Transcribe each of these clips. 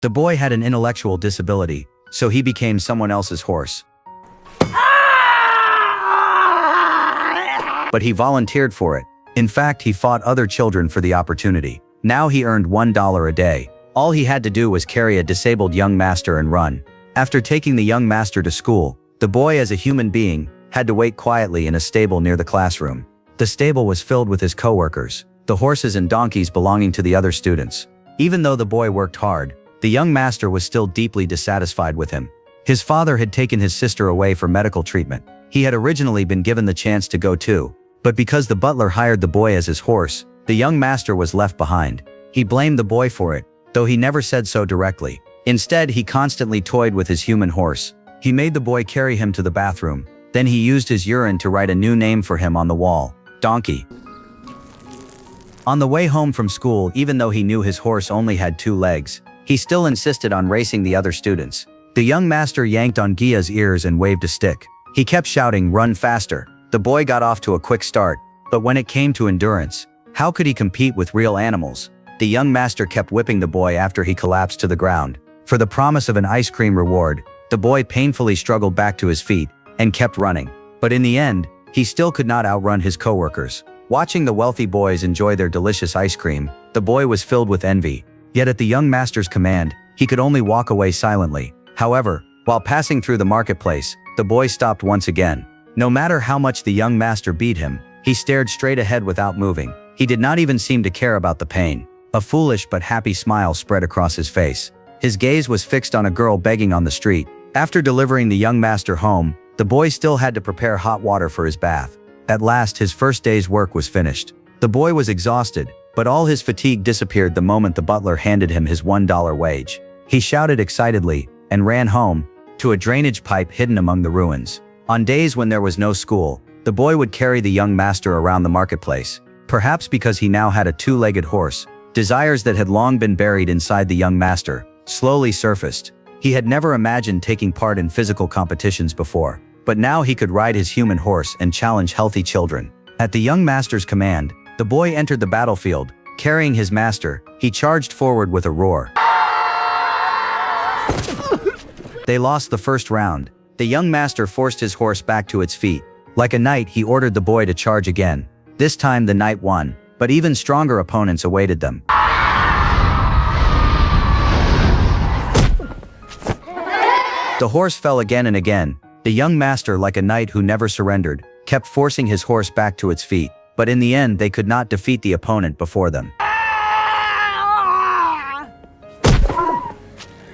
The boy had an intellectual disability, so he became someone else's horse. But he volunteered for it. In fact, he fought other children for the opportunity. Now he earned $1 a day. All he had to do was carry a disabled young master and run. After taking the young master to school, the boy, as a human being, had to wait quietly in a stable near the classroom. The stable was filled with his co-workers, the horses and donkeys belonging to the other students. Even though the boy worked hard, the young master was still deeply dissatisfied with him. His father had taken his sister away for medical treatment. He had originally been given the chance to go too, but because the butler hired the boy as his horse, the young master was left behind. He blamed the boy for it, though he never said so directly. Instead, he constantly toyed with his human horse. He made the boy carry him to the bathroom. Then he used his urine to write a new name for him on the wall: Donkey. On the way home from school, even though he knew his horse only had 2 legs, he still insisted on racing the other students. The young master yanked on Gia's ears and waved a stick. He kept shouting, "Run faster." The boy got off to a quick start, but when it came to endurance, how could he compete with real animals? The young master kept whipping the boy after he collapsed to the ground. For the promise of an ice cream reward, the boy painfully struggled back to his feet and kept running. But in the end, he still could not outrun his coworkers. Watching the wealthy boys enjoy their delicious ice cream, the boy was filled with envy. Yet at the young master's command, he could only walk away silently. However, while passing through the marketplace, the boy stopped once again. No matter how much the young master beat him, he stared straight ahead without moving. He did not even seem to care about the pain. A foolish but happy smile spread across his face. His gaze was fixed on a girl begging on the street. After delivering the young master home, the boy still had to prepare hot water for his bath. At last, his first day's work was finished. The boy was exhausted, but all his fatigue disappeared the moment the butler handed him his $1 wage. He shouted excitedly and ran home to a drainage pipe hidden among the ruins. On days when there was no school, the boy would carry the young master around the marketplace. Perhaps because he now had a 2-legged horse, desires that had long been buried inside the young master slowly surfaced. He had never imagined taking part in physical competitions before, but now he could ride his human horse and challenge healthy children. At the young master's command, the boy entered the battlefield. Carrying his master, he charged forward with a roar. They lost the first round. The young master forced his horse back to its feet. Like a knight, he ordered the boy to charge again. This time the knight won, but even stronger opponents awaited them. The horse fell again and again. The young master, like a knight who never surrendered, kept forcing his horse back to its feet, but in the end they could not defeat the opponent before them.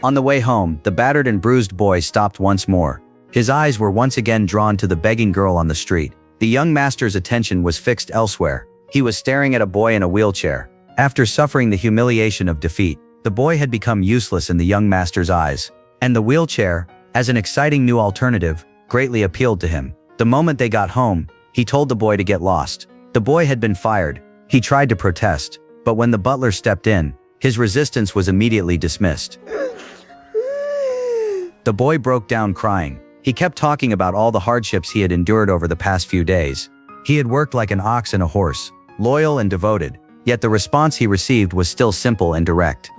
On the way home, the battered and bruised boy stopped once more. His eyes were once again drawn to the begging girl on the street. The young master's attention was fixed elsewhere. He was staring at a boy in a wheelchair. After suffering the humiliation of defeat, the boy had become useless in the young master's eyes. And the wheelchair, as an exciting new alternative, greatly appealed to him. The moment they got home, he told the boy to get lost. The boy had been fired. He tried to protest, but when the butler stepped in, his resistance was immediately dismissed. The boy broke down crying. He kept talking about all the hardships he had endured over the past few days. He had worked like an ox and a horse, loyal and devoted, yet the response he received was still simple and direct.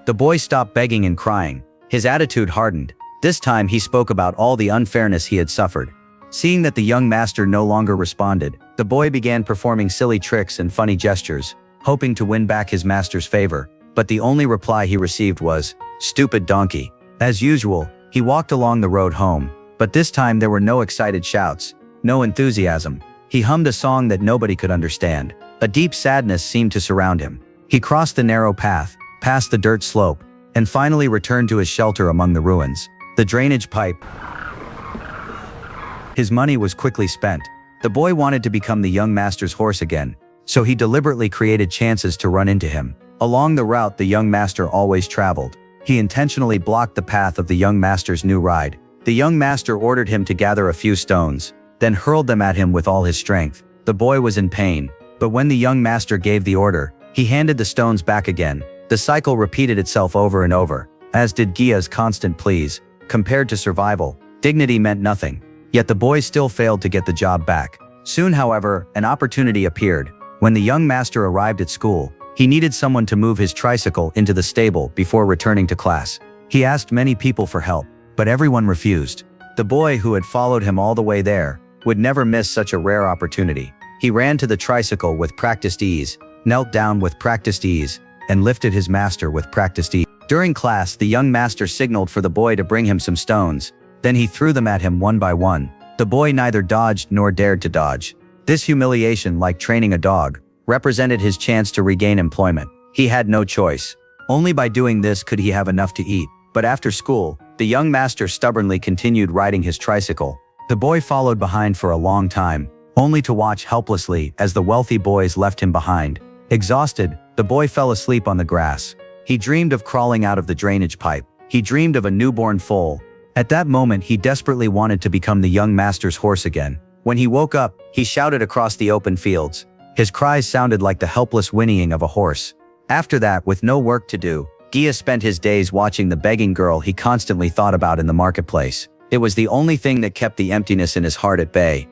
The boy stopped begging and crying. His attitude hardened. This time he spoke about all the unfairness he had suffered. Seeing that the young master no longer responded, the boy began performing silly tricks and funny gestures, hoping to win back his master's favor. But the only reply he received was, "Stupid donkey." As usual, he walked along the road home, but this time there were no excited shouts, no enthusiasm. He hummed a song that nobody could understand. A deep sadness seemed to surround him. He crossed the narrow path, passed the dirt slope, and finally returned to his shelter among the ruins. The drainage pipe. His money was quickly spent. The boy wanted to become the young master's horse again, so he deliberately created chances to run into him. Along the route the young master always traveled, he intentionally blocked the path of the young master's new ride. The young master ordered him to gather a few stones, then hurled them at him with all his strength. The boy was in pain, but when the young master gave the order, he handed the stones back again. The cycle repeated itself over and over, as did Gia's constant pleas. Compared to survival, dignity meant nothing. Yet the boy still failed to get the job back. Soon, however, an opportunity appeared. When the young master arrived at school, He needed someone to move his tricycle into the stable before returning to class. He asked many people for help, but everyone refused. The boy who had followed him all the way there would never miss such a rare opportunity. He ran to the tricycle with practiced ease, knelt down with practiced ease, and lifted his master with practiced ease. During class, the young master signaled for the boy to bring him some stones. Then he threw them at him one by one. The boy neither dodged nor dared to dodge. This humiliation, like training a dog, represented his chance to regain employment. He had no choice. Only by doing this could he have enough to eat. But after school, the young master stubbornly continued riding his tricycle. The boy followed behind for a long time, only to watch helplessly as the wealthy boys left him behind. Exhausted, the boy fell asleep on the grass. He dreamed of crawling out of the drainage pipe. He dreamed of a newborn foal. At that moment, he desperately wanted to become the young master's horse again. When he woke up, he shouted across the open fields. His cries sounded like the helpless whinnying of a horse. After that, with no work to do, Gia spent his days watching the begging girl he constantly thought about in the marketplace. It was the only thing that kept the emptiness in his heart at bay.